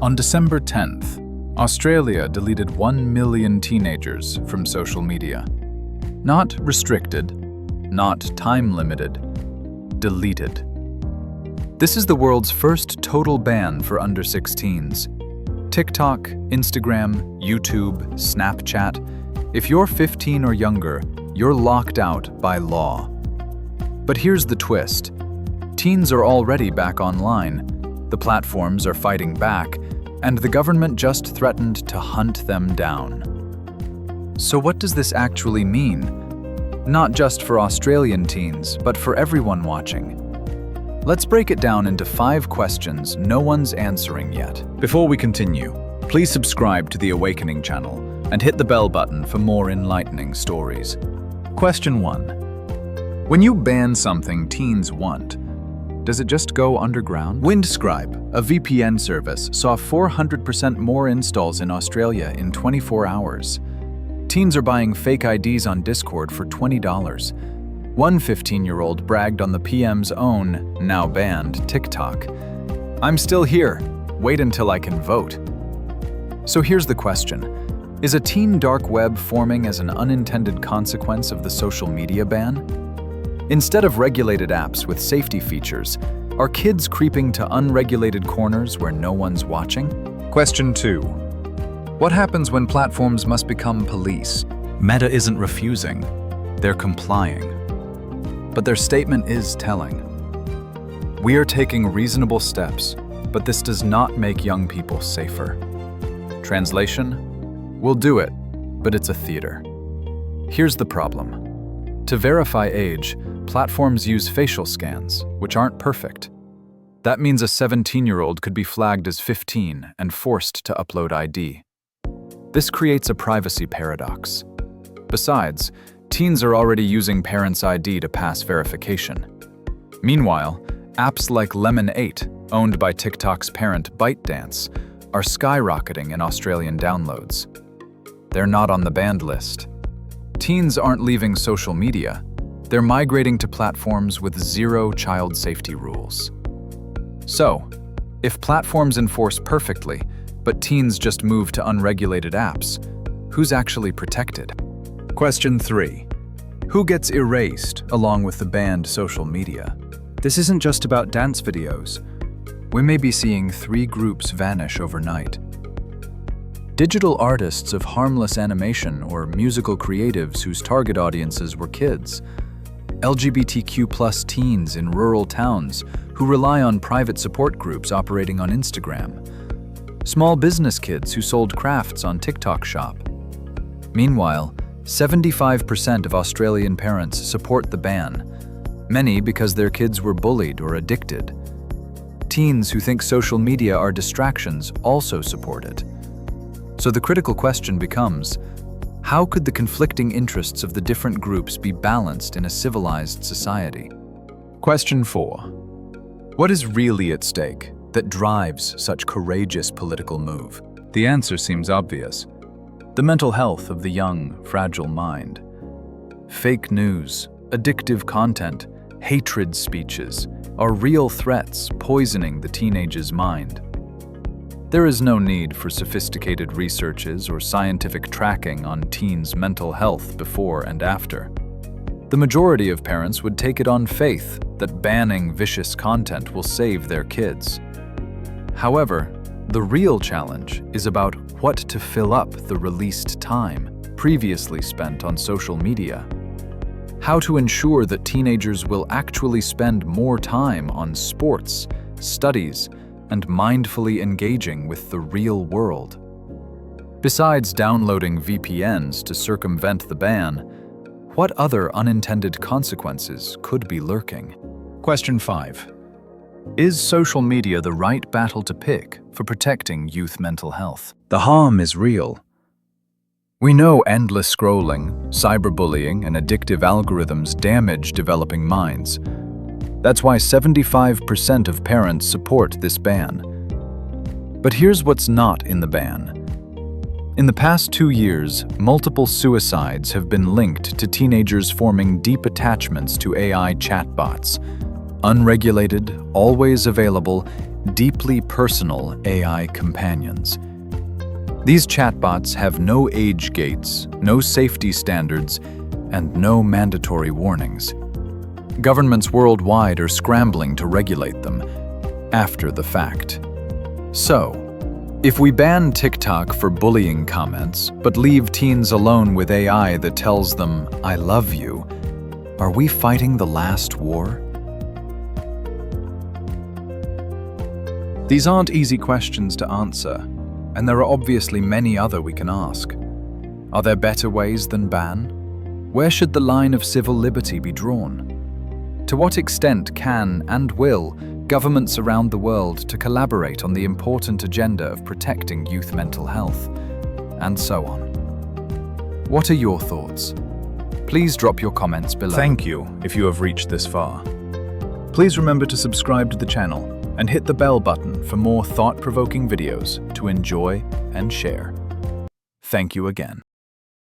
On December 10th, Australia deleted 1 million teenagers from social media. Not restricted, not time-limited, deleted. This is the world's first total ban for under 16s. TikTok, Instagram, YouTube, Snapchat. If you're 15 or younger, you're locked out by law. But here's the twist. Teens are already back online. The platforms are fighting back, and the government just threatened to hunt them down. So what does this actually mean? Not just for Australian teens, but for everyone watching. Let's break it down into 5 questions no one's answering yet. Before we continue, please subscribe to the Awakening channel and hit the bell button for more enlightening stories. Question 1. When you ban something teens want, does it just go underground? Windscribe, a VPN service, saw 400% more installs in Australia in 24 hours. Teens are buying fake IDs on Discord for $20. One 15-year-old bragged on the PM's own, now banned, TikTok. "I'm still here. Wait until I can vote." So here's the question. Is a teen dark web forming as an unintended consequence of the social media ban? Instead of regulated apps with safety features, are kids creeping to unregulated corners where no one's watching? Question 2. What happens when platforms must become police? Meta isn't refusing, they're complying. But their statement is telling. We are taking reasonable steps, but this does not make young people safer. Translation? We'll do it, but it's a theater. Here's the problem. To verify age, platforms use facial scans, which aren't perfect. That means a 17-year-old could be flagged as 15 and forced to upload ID. This creates a privacy paradox. Besides, teens are already using parents' ID to pass verification. Meanwhile, apps like Lemon 8, owned by TikTok's parent ByteDance, are skyrocketing in Australian downloads. They're not on the banned list. Teens aren't leaving social media. They're migrating to platforms with zero child safety rules. So, if platforms enforce perfectly, but teens just move to unregulated apps, who's actually protected? Question 3. Who gets erased along with the banned social media? This isn't just about dance videos. We may be seeing 3 groups vanish overnight. Digital artists of harmless animation or musical creatives whose target audiences were kids. LGBTQ+ teens in rural towns who rely on private support groups operating on Instagram. Small business kids who sold crafts on TikTok Shop. Meanwhile, 75% of Australian parents support the ban, many because their kids were bullied or addicted. Teens who think social media are distractions also support it. So the critical question becomes, how could the conflicting interests of the different groups be balanced in a civilized society? Question 4. What is really at stake that drives such courageous political move? The answer seems obvious. The mental health of the young, fragile mind. Fake news, addictive content, hatred speeches are real threats poisoning the teenage's mind. There is no need for sophisticated researches or scientific tracking on teens' mental health before and after. The majority of parents would take it on faith that banning vicious content will save their kids. However, the real challenge is about what to fill up the released time previously spent on social media. How to ensure that teenagers will actually spend more time on sports, studies, and mindfully engaging with the real world. Besides downloading VPNs to circumvent the ban, what other unintended consequences could be lurking? Question 5. Is social media the right battle to pick for protecting youth mental health? The harm is real. We know endless scrolling, cyberbullying, and addictive algorithms damage developing minds. That's why 75% of parents support this ban. But here's what's not in the ban. In the past 2 years, multiple suicides have been linked to teenagers forming deep attachments to AI chatbots. Unregulated, always available, deeply personal AI companions. These chatbots have no age gates, no safety standards, and no mandatory warnings. Governments worldwide are scrambling to regulate them after the fact. So, if we ban TikTok for bullying comments, but leave teens alone with AI that tells them, "I love you," are we fighting the last war? These aren't easy questions to answer, and there are obviously many other we can ask. Are there better ways than ban? Where should the line of civil liberty be drawn? To what extent can and will governments around the world to collaborate on the important agenda of protecting youth mental health? And so on. What are your thoughts? Please drop your comments below. Thank you if you have reached this far. Please remember to subscribe to the channel and hit the bell button for more thought-provoking videos to enjoy and share. Thank you again.